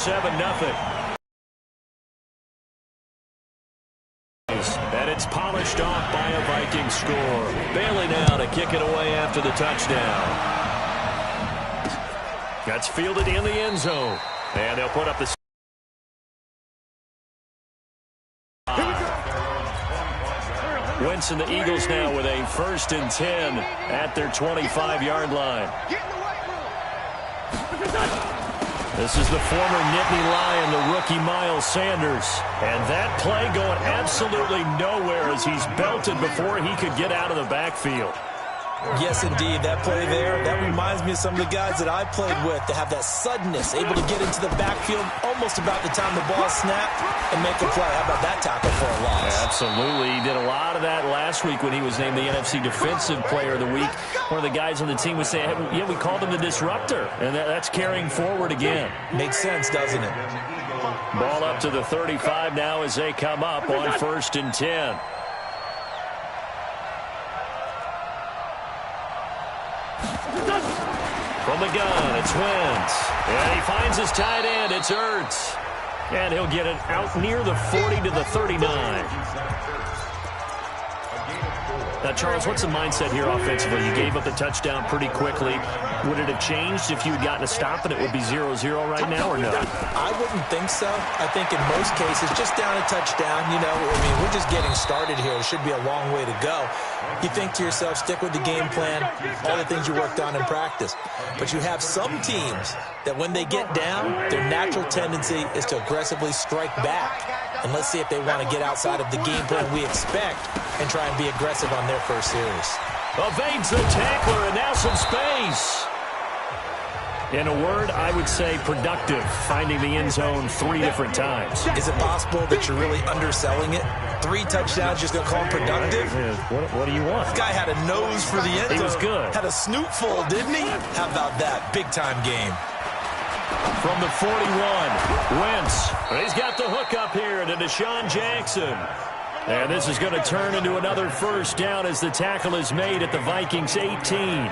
7-0. And it's polished off by a Viking score. Bailey now to kick it away after the touchdown. That's fielded in the end zone. And they'll put up the... Wentz and the Eagles now with a 1st and 10 at their 25-yard line. This is the former Nittany Lion, the rookie Miles Sanders. And that play going absolutely nowhere as he's belted before he could get out of the backfield. Yes, indeed. That play there, that reminds me of some of the guys that I played with to have that suddenness, able to get into the backfield almost about the time the ball snapped and make a play. How about that tackle for a loss? Absolutely. He did a lot of that last week when he was named the NFC Defensive Player of the Week. One of the guys on the team was saying, hey, yeah, we called him the disruptor, and that's carrying forward again. Makes sense, doesn't it? Ball up to the 35 now as they come up on 1st and 10. From the gun, it's Wentz. And he finds his tight end. It's Ertz. And he'll get it out near the 40 to the 39. Now, Charles, what's the mindset here offensively? You gave up the touchdown pretty quickly. Would it have changed if you had gotten a stop and it would be 0-0 right now or no? I wouldn't think so. I think in most cases, just down a touchdown, you know, I mean, we're just getting started here. It should be a long way to go. You think to yourself, stick with the game plan, all the things you worked on in practice. But you have some teams that when they get down, their natural tendency is to aggressively strike back. And let's see if they want to get outside of the game plan we expect and try and be aggressive on their first series. Evades the tackler, and now some space. In a word, I would say productive, finding the end zone 3 different times. Is it possible that you're really underselling it? 3 touchdowns, just going to call him productive? What do you want? This guy had a nose for the end zone. He was good. Had a snoot full, didn't he? How about that? Big-time game. From the 41, Wentz. He's got the hook up here to Deshaun Jackson. And this is going to turn into another 1st down as the tackle is made at the Vikings 18.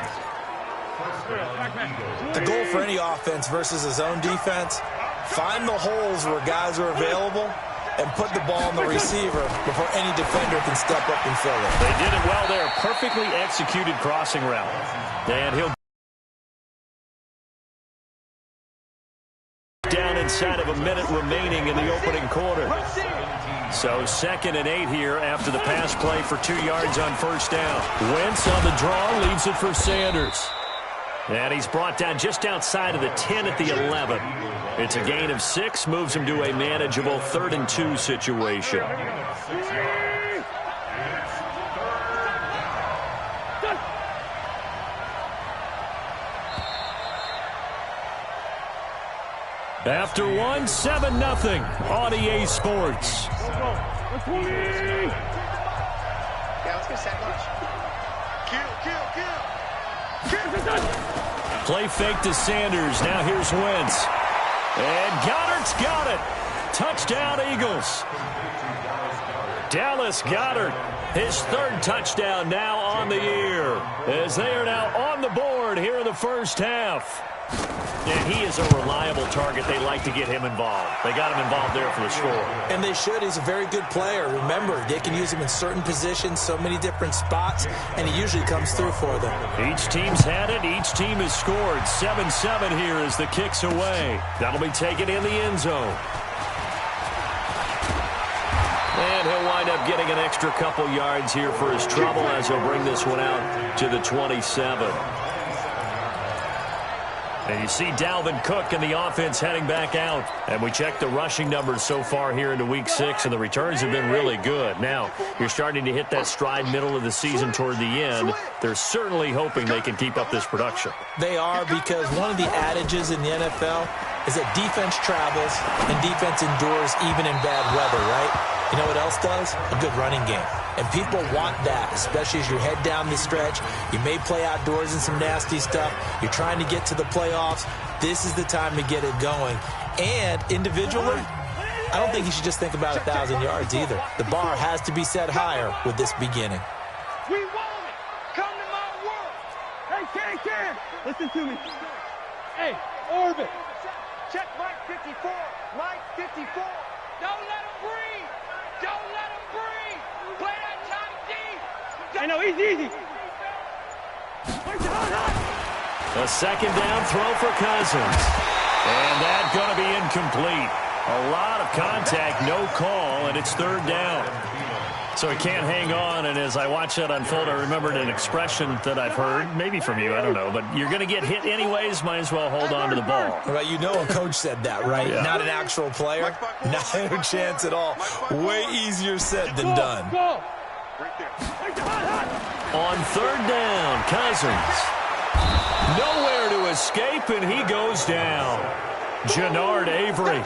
The goal for any offense versus a zone defense, find the holes where guys are available and put the ball on the receiver before any defender can step up and fill it. They did it well there. Perfectly executed crossing route. And he'll down inside of a minute remaining in the opening quarter. So 2nd and 8 here after the pass play for 2 yards on 1st down. Wentz on the draw, leaves it for Sanders. And he's brought down just outside of the 10 at the 11. It's a gain of 6, moves him to a manageable 3rd and 2 situation. After 1, 7-0 on EA Sports. Yeah, let's get set much. Play fake to Sanders. Now here's Wentz. And Goddard's got it. Touchdown, Eagles. Dallas Goedert, his 3rd touchdown now on the year, as they are now on the board here in the 1st half. And he is a reliable target. They like to get him involved. They got him involved there for the score. And they should. He's a very good player. Remember, they can use him in certain positions, so many different spots, and he usually comes through for them. Each team's had it. Each team has scored. 7-7 here as the kick's away. That'll be taken in the end zone. And he'll wind up getting an extra couple yards here for his trouble as he'll bring this one out to the 27. And you see Dalvin Cook and the offense heading back out. And we check the rushing numbers so far here into Week 6, and the returns have been really good. Now, you're starting to hit that stride middle of the season toward the end. They're certainly hoping they can keep up this production. They are, because one of the adages in the NFL is that defense travels and defense endures even in bad weather, right? You know what else does? A good running game. And people want that, especially as you head down the stretch. You may play outdoors in some nasty stuff. You're trying to get to the playoffs. This is the time to get it going. And individually, I don't think you should just think about 1,000 yards either. The bar has to be set higher with this beginning. We want it. Come to my world. Hey, Ken, listen to me. Hey, Orbit. Check Mike 54. Mike 54. Don't let him breathe. Don't let him breathe. Play that tight D. I know, easy. A second down throw for Cousins. And that's going to be incomplete. A lot of contact, no call, and it's third down. So he can't hang on, and as I watch that unfold, I remembered an expression that I've heard, maybe from you, I don't know, but you're going to get hit anyways, might as well hold on to the ball. Right, you know a coach said that, right? Yeah. Not an actual player. Not a chance at all. Way easier said than done. On third down, Cousins. Nowhere to escape, and he goes down. Jannard Avery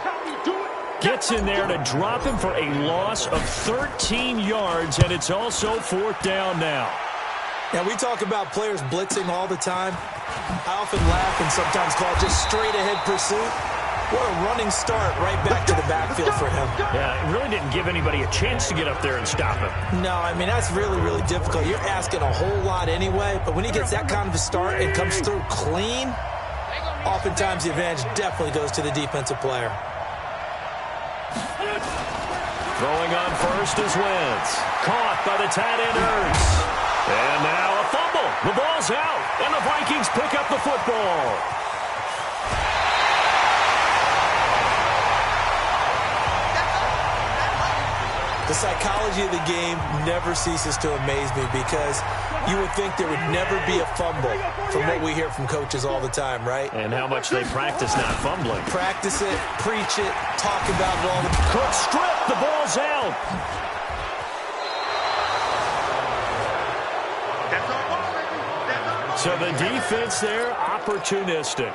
gets in there to drop him for a loss of 13 yards, and it's also fourth down now. Now, we talk about players blitzing all the time. I often laugh and sometimes call it just straight-ahead pursuit. What a running start right back to the backfield for him. Yeah, it really didn't give anybody a chance to get up there and stop him. No, I mean, that's really, really difficult. You're asking a whole lot anyway, but when he gets that kind of a start and comes through clean, oftentimes the advantage definitely goes to the defensive player. Throwing on first is Wentz. Caught by the tight end Ertz. And now a fumble. The ball's out, and the Vikings pick up the football. The psychology of the game never ceases to amaze me because you would think there would never be a fumble from what we hear from coaches all the time, right? And how much they practice not fumbling. Practice it, preach it, talk about it all the time. Cook strip, the ball's out. So the defense there, opportunistic.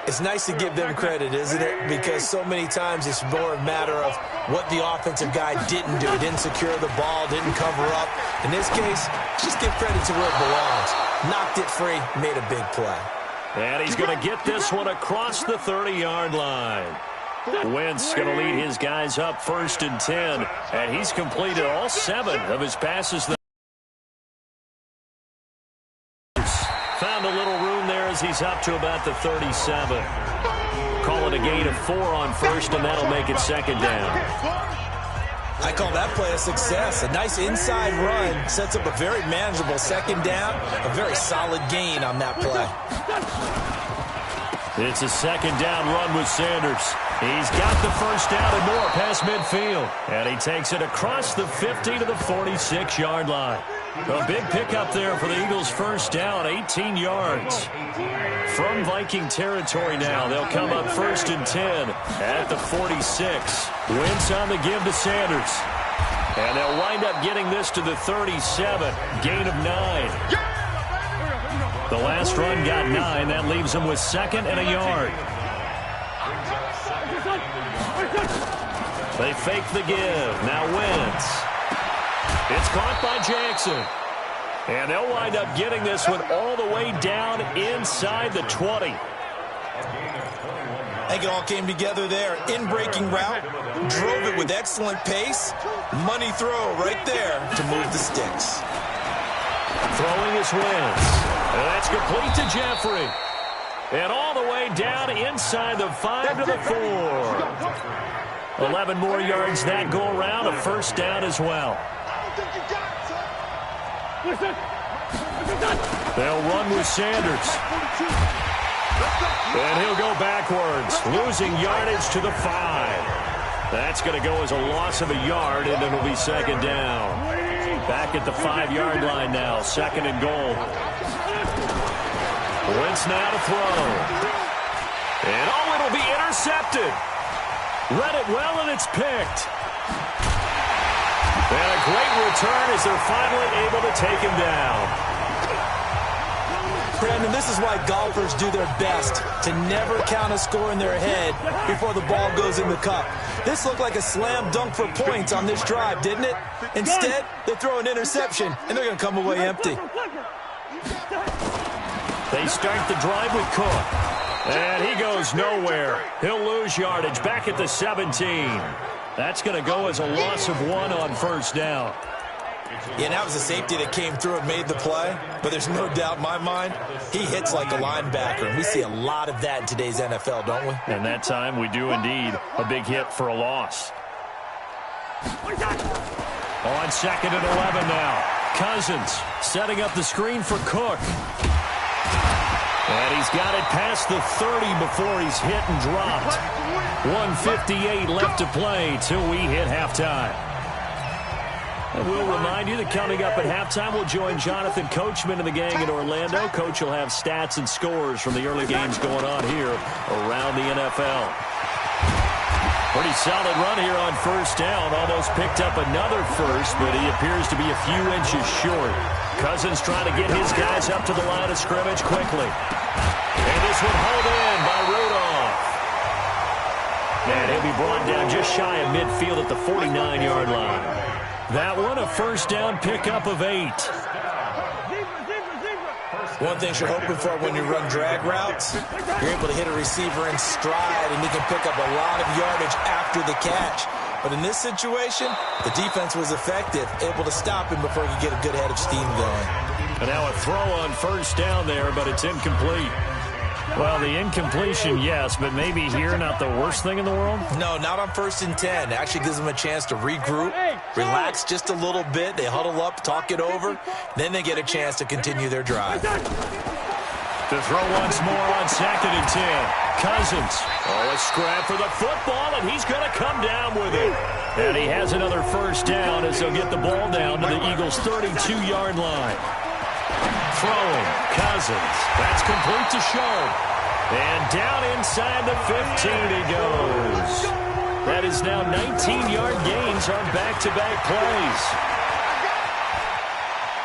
It's nice to give them credit, isn't it? Because so many times it's more a matter of what the offensive guy didn't do. Didn't secure the ball, didn't cover up. In this case, just give credit to where it belongs. Knocked it free, made a big play. And he's going to get this one across the 30-yard line. Wentz going to lead his guys up first and 10. And he's completed all 7 of his passes. Found a little room there as he's up to about the 37. Call it a gain of 4 on first, and that'll make it second down. I call that play a success. A nice inside run sets up a very manageable second down. A very solid gain on that play. It's a second down run with Sanders. He's got the first down and more past midfield. And he takes it across the 50 to the 46-yard line. A big pickup there for the Eagles' first down, 18 yards. From Viking territory now, they'll come up first and 10 at the 46. Wentz on the give to Sanders. And they'll wind up getting this to the 37, gain of 9. The last run got 9. That leaves them with second and a yard. They fake the give. Now Wentz. It's caught by Jackson. And they'll wind up getting this one all the way down inside the 20. I think it all came together there. In-breaking route. Drove it with excellent pace. Money throw right there to move the sticks. Throwing is Wentz. And that's complete to Jeffrey. And all the way down inside the 5 to the 4. 11 more yards that go around. A first down as well. They'll run with Sanders. And he'll go backwards, losing yardage to the 5. That's going to go as a loss of a yard, and it'll be second down. Back at the 5-yard line now, second and goal. Wentz now to throw. And it'll be intercepted. Read it well, and it's picked. And a great return as they're finally able to take him down. Brandon, this is why golfers do their best to never count a score in their head before the ball goes in the cup. This looked like a slam dunk for points on this drive, didn't it? Instead, they throw an interception, and they're going to come away empty. They start the drive with Cook. And he goes nowhere. He'll lose yardage back at the 17. That's going to go as a loss of 1 on first down. Yeah, and that was a safety that came through and made the play, but there's no doubt in my mind, he hits like a linebacker, and we see a lot of that in today's NFL, don't we? And that time we do indeed. A big hit for a loss. On 2nd and 11 now. Cousins setting up the screen for Cook. And he's got it past the 30 before he's hit and dropped. 1:58 left to play till we hit halftime. And we'll remind you that coming up at halftime, we'll join Jonathan Coachman and the gang in Orlando. Coach will have stats and scores from the early games going on here around the NFL. Pretty solid run here on first down. Almost picked up another first, but he appears to be a few inches short. Cousins trying to get his guys up to the line of scrimmage quickly. And this one hauled in by Rudolph. And he'll be brought down just shy of midfield at the 49-yard line. That one, a first down pickup of 8. One thing you're hoping for when you run drag routes, you're able to hit a receiver in stride, and he can pick up a lot of yardage after the catch. But in this situation, the defense was effective, able to stop him before he could get a good head of steam going. And now a throw on first down there, but it's incomplete. Well, the incompletion, yes, but maybe here not the worst thing in the world? No, not on 1st and 10. It actually gives them a chance to regroup, relax just a little bit. They huddle up, talk it over. Then they get a chance to continue their drive. To throw once more on 2nd and 10. Cousins. Oh, a scrap for the football, and he's going to come down with it. And he has another first down as they'll get the ball down to the Eagles' 32-yard line. Throwing, Cousins. That's complete to Sharp. And down inside the 15 he goes. That is now 19-yard gains on back-to-back plays.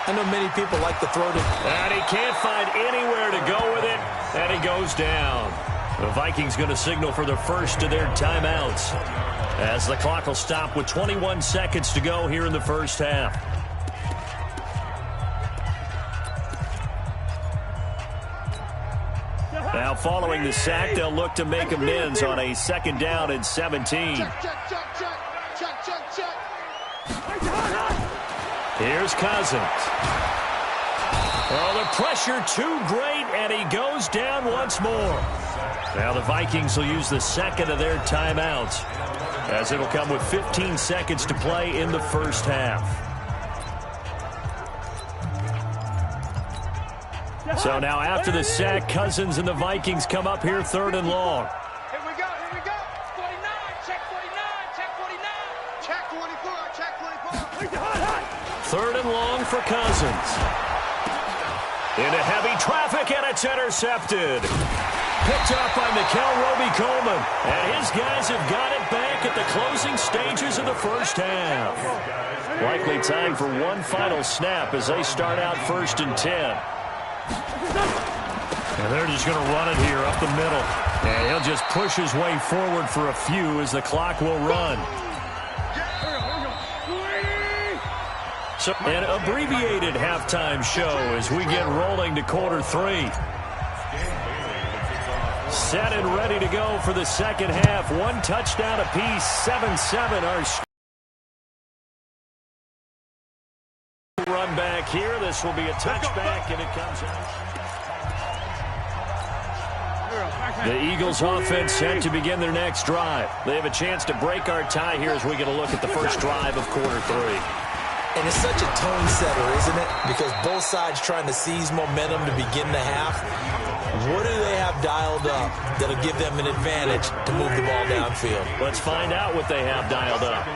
I know many people like to throw to... And he can't find anywhere to go with it, and he goes down. The Vikings going to signal for the first of their timeouts as the clock will stop with 21 seconds to go here in the first half. Now following the sack, they'll look to make amends on a 2nd down and 17. Here's Cousins. Oh, the pressure too great, and he goes down once more. Now the Vikings will use the 2nd of their timeouts as it'll come with 15 seconds to play in the first half. So now after the sack, Cousins and the Vikings come up here 3rd and long. Here we go, 49, check 49, check 49, check 24, check 24. 3rd and long for Cousins. Into heavy traffic, and it's intercepted. Picked up by Mikel Roby-Coleman, and his guys have got it back at the closing stages of the first half. Likely time for one final snap as they start out 1st and 10. And they're just going to run it here up the middle. And he'll just push his way forward for a few as the clock will run. So an abbreviated halftime show as we get rolling to quarter 3. Set and ready to go for the second half. One touchdown apiece, 7-7 our run back here. This will be a touchback, and it comes out. The Eagles offense set to begin their next drive. They have a chance to break our tie here as we get a look at the first drive of quarter 3. And it's such a tone setter, isn't it? Because both sides trying to seize momentum to begin the half. What do they have dialed up that'll give them an advantage to move the ball downfield? Let's find out what they have dialed up.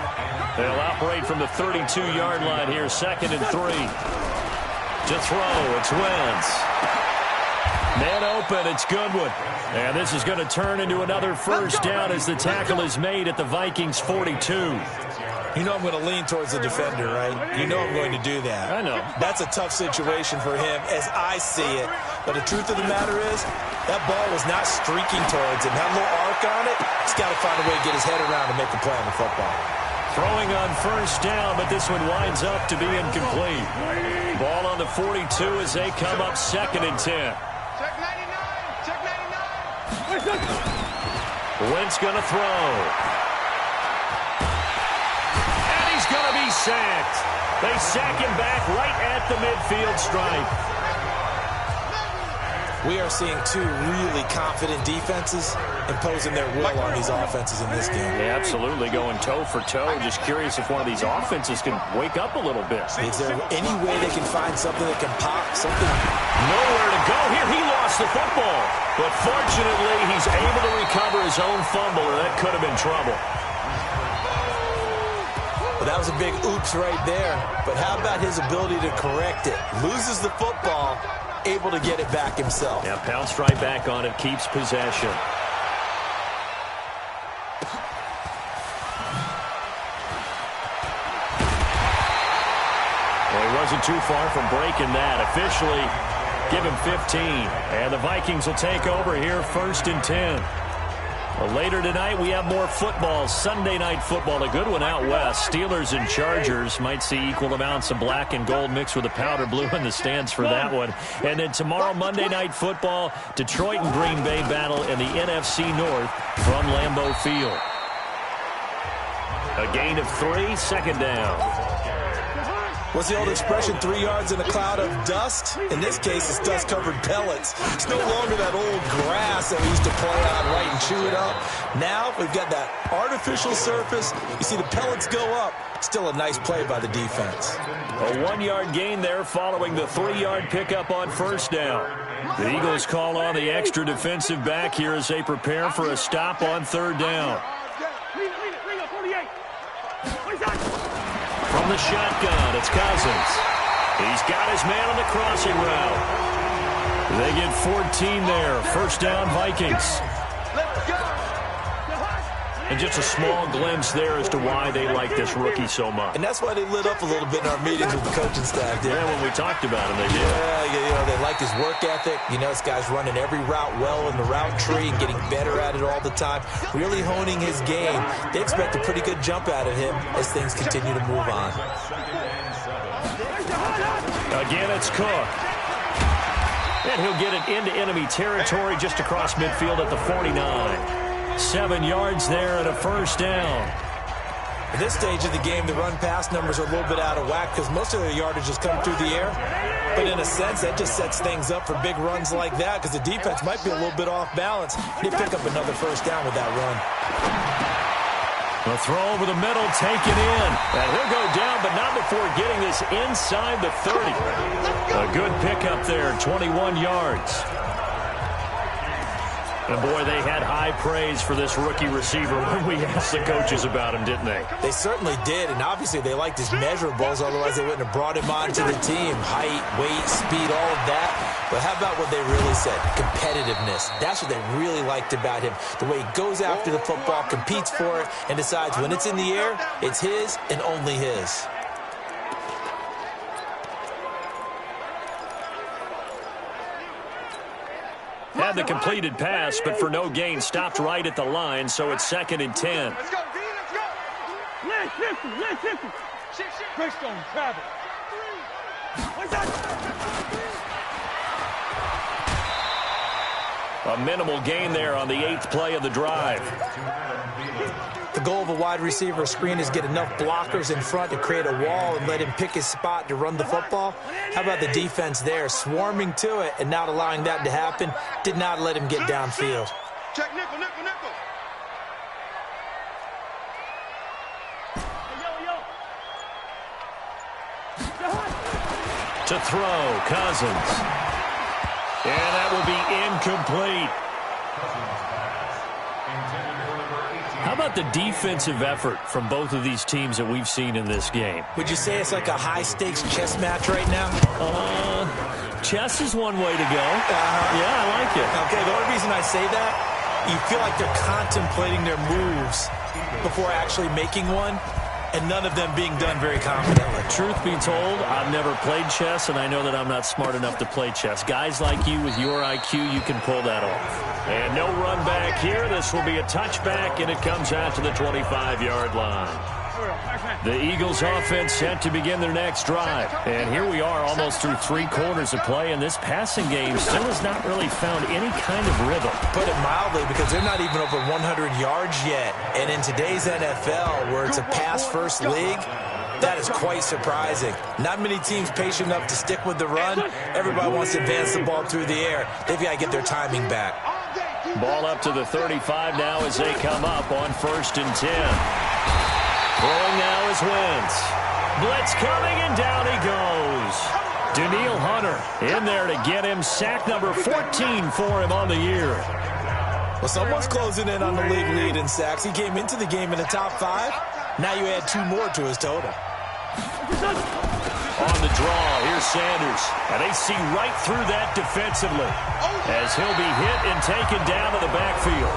They'll operate from the 32-yard line here, 2nd and 3. To throw, it's Wentz. Man open, it's Goodwin. And this is going to turn into another first down as the tackle is made at the Vikings' 42. You know I'm going to lean towards the defender, right? You know I'm going to do that. I know. That's a tough situation for him as I see it. But the truth of the matter is, that ball was not streaking towards him. That little arc on it, he's got to find a way to get his head around and make a play on the football. Throwing on first down, but this one winds up to be incomplete. Ball on the 42 as they come up 2nd and 10. Check 99, check 99. Wentz going to throw. And he's going to be sacked. They sack him back right at the midfield stripe. We are seeing two really confident defenses imposing their will on these offenses in this game. Yeah, absolutely, going toe for toe. Just curious if one of these offenses can wake up a little bit. Is there any way they can find something that can pop? Something? Nowhere to go. Here, he lost the football. But fortunately, he's able to recover his own fumble, or that could have been trouble. Well, that was a big oops right there. But how about his ability to correct it? Loses the football, able to get it back himself. Yeah, pounced right back on it, keeps possession. Well, he wasn't too far from breaking that. Officially, give him 15. And the Vikings will take over here, 1st and 10. Well, later tonight, we have more football. Sunday night football, a good one out west. Steelers and Chargers might see equal amounts of black and gold mixed with a powder blue in the stands for that one. And then tomorrow, Monday night football, Detroit and Green Bay battle in the NFC North from Lambeau Field. A gain of 3, second down. What's the old expression, 3 yards in a cloud of dust? In this case, it's dust-covered pellets. It's no longer that old grass that we used to play on, right, and chew it up. Now we've got that artificial surface. You see the pellets go up. Still a nice play by the defense. A 1-yard gain there following the 3-yard pickup on first down. The Eagles call on the extra defensive back here as they prepare for a stop on third down. From the shotgun, it's Cousins. He's got his man on the crossing route. They get 14 there. First down, Vikings. And just a small glimpse there as to why they like this rookie so much. And that's why they lit up a little bit in our meetings with the coaching staff. Yeah, when we talked about him, they did. Yeah, they like his work ethic. You know, this guy's running every route well in the route tree and getting better at it all the time. Really honing his game. They expect a pretty good jump out of him as things continue to move on. Again, it's Cook. And he'll get it into enemy territory just across midfield at the 49. 7 yards there and a first down. At this stage of the game, the run-pass numbers are a little bit out of whack because most of their yardage has come through the air. But in a sense, that just sets things up for big runs like that because the defense might be a little bit off balance. They pick up another first down with that run. A throw over the middle, taken in. And he'll go down, but not before getting this inside the 30. A good pickup there, 21 yards. And, boy, they had high praise for this rookie receiver when we asked the coaches about him, didn't they? They certainly did, and obviously they liked his measurables, otherwise they wouldn't have brought him onto the team. Height, weight, speed, all of that. But how about what they really said? Competitiveness. That's what they really liked about him. The way he goes after the football, competes for it, and decides when it's in the air, it's his and only his. Had the completed pass, but for no gain, stopped right at the line, so it's 2nd and 10. Let's go, D, let's go. Let's listen. Bridgestone, travel. A minimal gain there on the 8th play of the drive. The goal of a wide receiver screen is get enough blockers in front to create a wall and let him pick his spot to run the football. How about the defense there, swarming to it and not allowing that to happen? Did not let him get downfield. Check nickel. To throw, Cousins. And that will be incomplete. How about the defensive effort from both of these teams that we've seen in this game? Would you say it's like a high-stakes chess match right now? Chess is one way to go. Yeah, I like it. Okay, the only reason I say that, you feel like they're contemplating their moves before actually making one, and none of them being done very confidently. Truth be told, I've never played chess, and I know that I'm not smart enough to play chess. Guys like you with your IQ, you can pull that off. And no run back here. This will be a touchback, and it comes out to the 25-yard line. The Eagles offense set to begin their next drive. And here we are almost through 3 quarters of play, and this passing game still has not really found any kind of rhythm. Put it mildly, because they're not even over 100 yards yet. And in today's NFL, where it's a pass-first league, That is quite surprising. Not many teams patient enough to stick with the run. Everybody wants to advance the ball through the air. They've got to get their timing back. Ball up to the 35 now as they come up on 1st and 10. Throwing now is Wentz. Blitz coming, and down he goes. Danielle Hunter in there to get him. Sack number 14 for him on the year. Well, someone's closing in on the league lead in sacks. He came into the game in the top 5. Now you add 2 more to his total. On the draw, here's Sanders. And they see right through that defensively as he'll be hit and taken down to the backfield.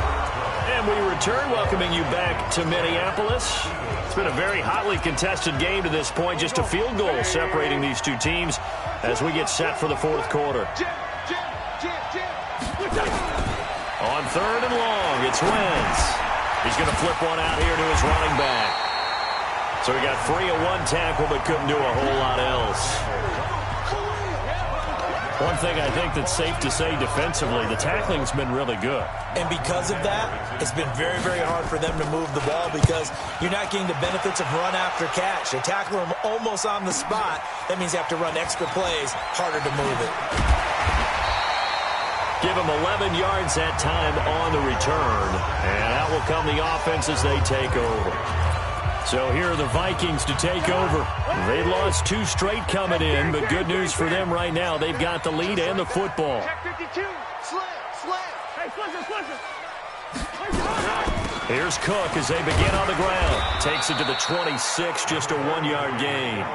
And we return, welcoming you back to Minneapolis. It's been a very hotly contested game to this point. Just a field goal separating these two teams as we get set for the 4th quarter. On 3rd and long, it's Wentz. He's going to flip one out here to his running back. So he got free of 1 tackle but couldn't do a whole lot else. One thing I think that's safe to say defensively, the tackling's been really good. And because of that, it's been very, very hard for them to move the ball because you're not getting the benefits of run after catch. They tackle them almost on the spot. That means you have to run extra plays, harder to move it. Give them 11 yards that time on the return. And out will come the offense as they take over. So here are the Vikings to take over. They lost 2 straight coming in, but good news for them right now. They've got the lead and the football. Here's Cook as they begin on the ground. Takes it to the 26, just a 1-yard gain.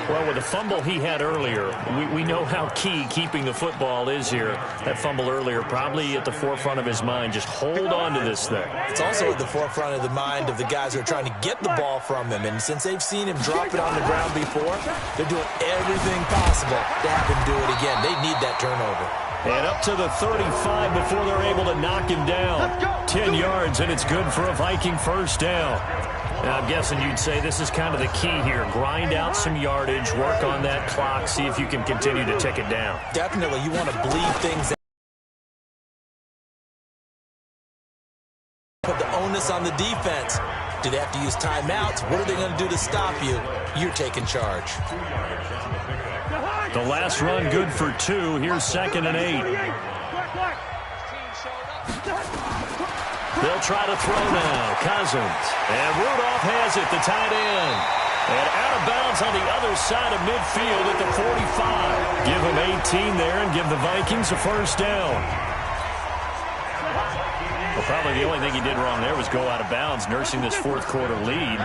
Well, with the fumble he had earlier, we know how key keeping the football is here. That fumble earlier probably at the forefront of his mind. Just hold on to this thing. It's also at the forefront of the mind of the guys who are trying to get the ball from him. And since they've seen him drop it on the ground before, they're doing everything possible to have him do it again. They need that turnover. And up to the 35 before they're able to knock him down. 10 yards, and it's good for a Viking first down. Now, I'm guessing you'd say this is kind of the key here. Grind out some yardage, work on that clock, see if you can continue to tick it down. Definitely, you want to bleed things out. Put the onus on the defense. Do they have to use timeouts? What are they going to do to stop you? You're taking charge. The last run good for 2. Here's 2nd and 8. They'll try to throw now. Cousins. And Rudolph has it, the tight end. And out of bounds on the other side of midfield at the 45. Give them 18 there and give the Vikings a first down. Well, probably the only thing he did wrong there was go out of bounds, nursing this 4th quarter lead.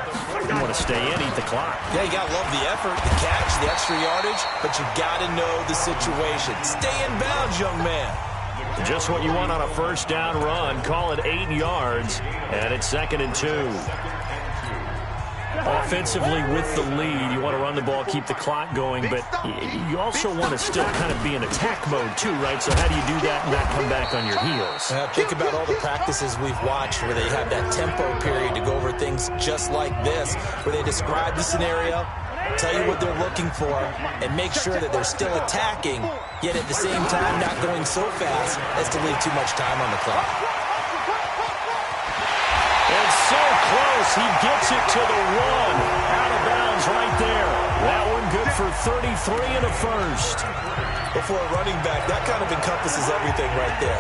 You want to stay in, eat the clock. Yeah, you got to love the effort, the catch, the extra yardage, but you got to know the situation. Stay in bounds, young man. Just what you want on a first down run. Call it 8 yards, and it's 2nd and 2. Offensively with the lead, you want to run the ball, keep the clock going, but you also want to still kind of be in attack mode too, right? So how do you do that and not come back on your heels? Think about all the practices we've watched where they have that tempo period to go over things just like this, where they describe the scenario, tell you what they're looking for, and make sure that they're still attacking, yet at the same time not going so fast as to leave too much time on the clock. And so close, he gets it to the 1. Out of bounds right there. That one good for 33 and a first. Before a running back, that kind of encompasses everything right there.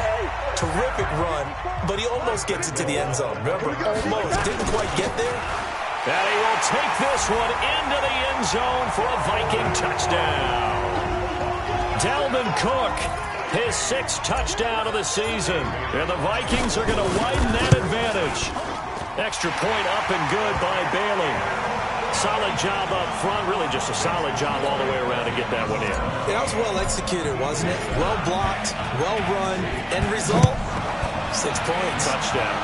Terrific run, but he almost gets it to the end zone. Remember, almost. Didn't quite get there. And he will take this one into the end zone for a Viking touchdown. Dalvin Cook, his 6th touchdown of the season. And the Vikings are going to widen that advantage. Extra point up and good by Bailey. Solid job up front. Really just a solid job all the way around to get that one in. That was well executed, wasn't it? Well blocked, well run. End result, 6 points. Touchdown.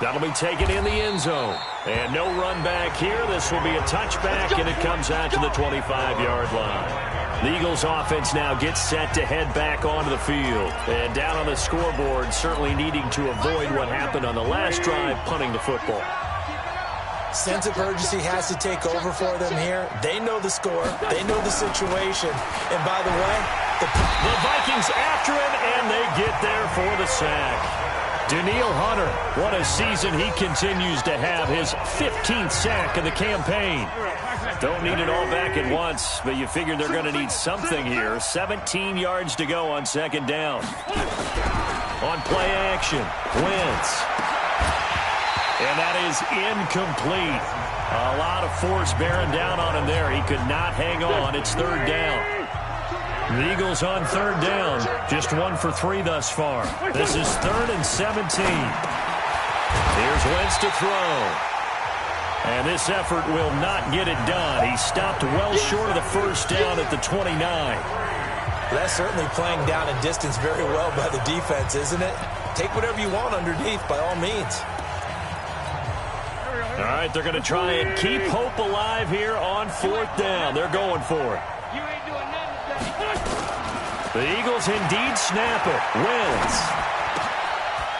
That'll be taken in the end zone. And no run back here. This will be a touchback, and it comes out to the 25-yard line. The Eagles offense now gets set to head back onto the field. And down on the scoreboard, certainly needing to avoid what happened on the last drive, punting the football. Sense of urgency has to take over for them here. They know the score. They know the situation. And by the way, the Vikings after him, and they get there for the sack. Danielle Hunter, what a season he continues to have, his 15th sack of the campaign. Don't need it all back at once, but you figure they're going to need something here. 17 yards to go on second down. On play action, Wentz. And that is incomplete. A lot of force bearing down on him there. He could not hang on. It's third down. The Eagles on third down. Just 1 for 3 thus far. This is 3rd and 17. Here's Wentz to throw. And this effort will not get it done. He stopped well short of the first down at the 29. That's certainly playing down in distance very well by the defense, isn't it? Take whatever you want underneath, by all means. All right, they're going to try and keep hope alive here on 4th down. They're going for it. The Eagles indeed snap it. Wentz.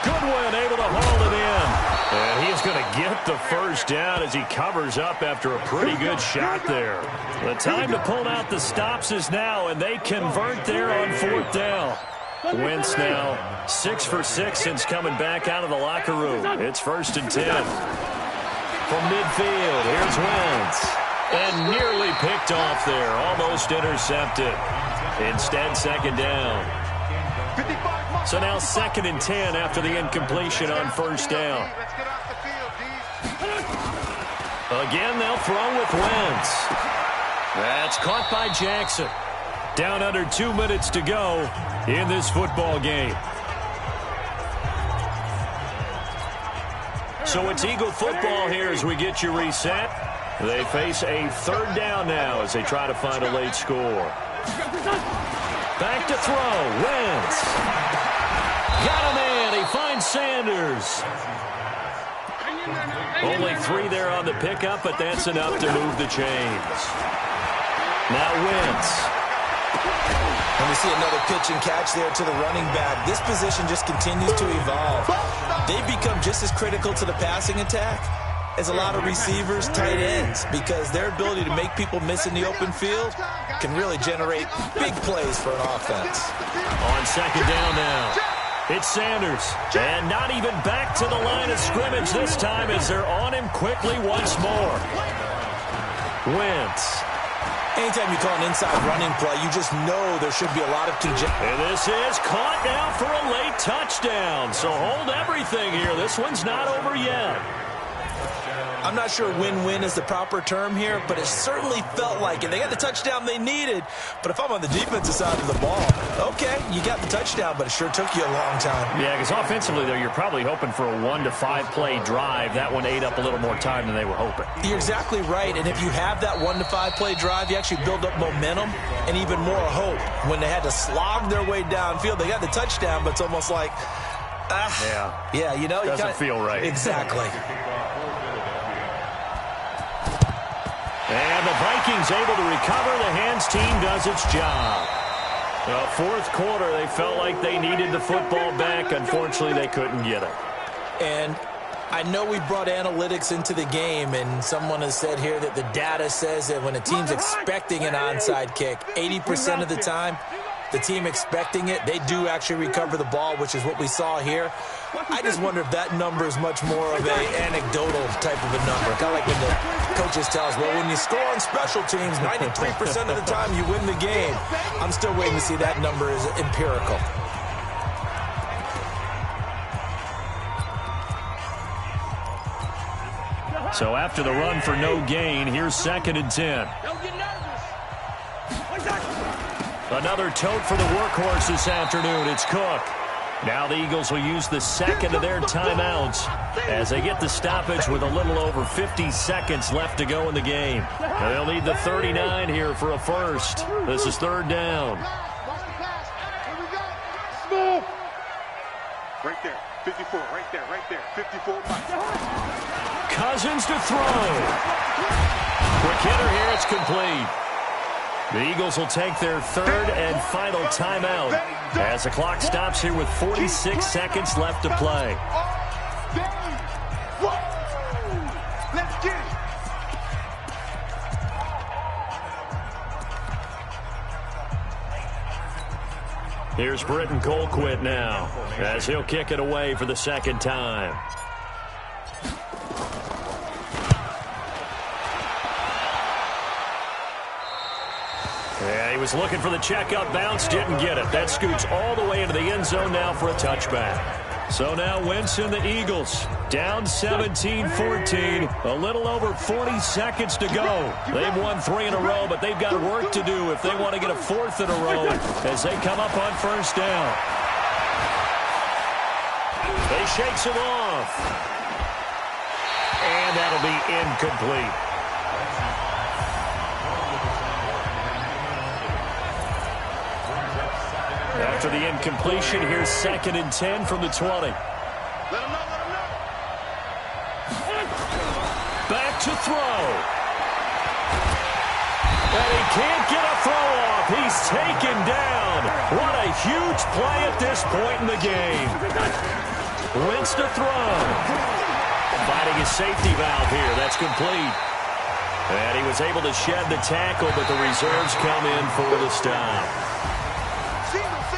Goodwin able to haul it in. And he's going to get the first down as he covers up after a pretty good shot there. The time to pull out the stops is now, and they convert there on 4th down. Wentz now 6 for 6 since coming back out of the locker room. It's 1st and 10. From midfield, here's Wentz. And nearly picked off there. Almost intercepted. Instead, 2nd down. So now 2nd and 10 after the incompletion on 1st down. Again, they'll throw with Wentz. That's caught by Jackson. Down under 2 minutes to go in this football game. So it's Eagle football here as we get you reset. They face a 3rd down now as they try to find a late score. Back to throw. Wentz. Got him in. He finds Sanders. Only 3 there on the pickup, but that's enough to move the chains. Now Wentz. And we see another pitch and catch there to the running back. This position just continues to evolve. They've become just as critical to the passing attack as a lot of receivers, tight ends, because their ability to make people miss in the open field can really generate big plays for an offense. On 2nd down now, it's Sanders. And not even back to the line of scrimmage this time as they're on him quickly once more. Wentz. Anytime you call an inside running play, you just know there should be a lot of congestion. And this is caught now for a late touchdown. So hold everything here. This one's not over yet. I'm not sure win-win is the proper term here, but it certainly felt like it. They got the touchdown they needed, but if I'm on the defensive side of the ball, okay, you got the touchdown, but it sure took you a long time. Yeah, because offensively, though, you're probably hoping for a 1 to 5 play drive. That one ate up a little more time than they were hoping. You're exactly right, and if you have that 1 to 5 play drive, you actually build up momentum and even more hope. When they had to slog their way downfield, they got the touchdown, but it's almost like, yeah, you know, doesn't feel right. Exactly. And the Vikings able to recover. The hands team does its job. Well, 4th quarter, they felt like they needed the football back. Unfortunately, they couldn't get it. And I know we brought analytics into the game, and someone has said here that the data says that when a team's expecting an onside kick, 80% of the time, the team expecting it, they do actually recover the ball, which is what we saw here. I just wonder if that number is much more of an anecdotal type of a number. Kind of like when the coaches tell us, well, when you score on special teams, 93% of the time you win the game. I'm still waiting to see that number is empirical. So after the run for no gain, here's 2nd and 10. Another tote for the workhorse this afternoon. It's Cook. Now the Eagles will use the 2nd of their timeouts as they get the stoppage with a little over 50 seconds left to go in the game. And they'll need the 39 here for a first. This is 3rd down. Right there, 54, right there, 54. Cousins to throw. Quick hitter here, it's complete. The Eagles will take their 3rd and final timeout as the clock stops here with 46 seconds left to play. Let's get it. Here's Britton Colquitt now as he'll kick it away for the second time. Yeah, he was looking for the checkup bounce, didn't get it. That scoots all the way into the end zone now for a touchback. So now Wentz and the Eagles down 17-14, a little over 40 seconds to go. They've won 3 in a row, but they've got work to do if they want to get a 4th in a row as they come up on first down. They shakes it off. And that'll be incomplete. After the incompletion, here's 2nd and 10 from the 20. Let him know. Back to throw. And he can't get a throw off. He's taken down. What a huge play at this point in the game. Wentz to throw. Finding his safety valve here. That's complete. And he was able to shed the tackle, but the reserves come in for the stop.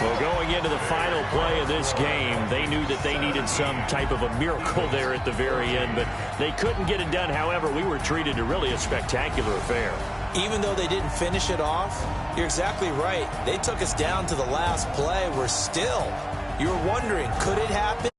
Well, going into the final play of this game, they knew that they needed some type of a miracle there at the very end, but they couldn't get it done. However, we were treated to really a spectacular affair. Even though they didn't finish it off, you're exactly right. They took us down to the last play. We're still, you're wondering, could it happen?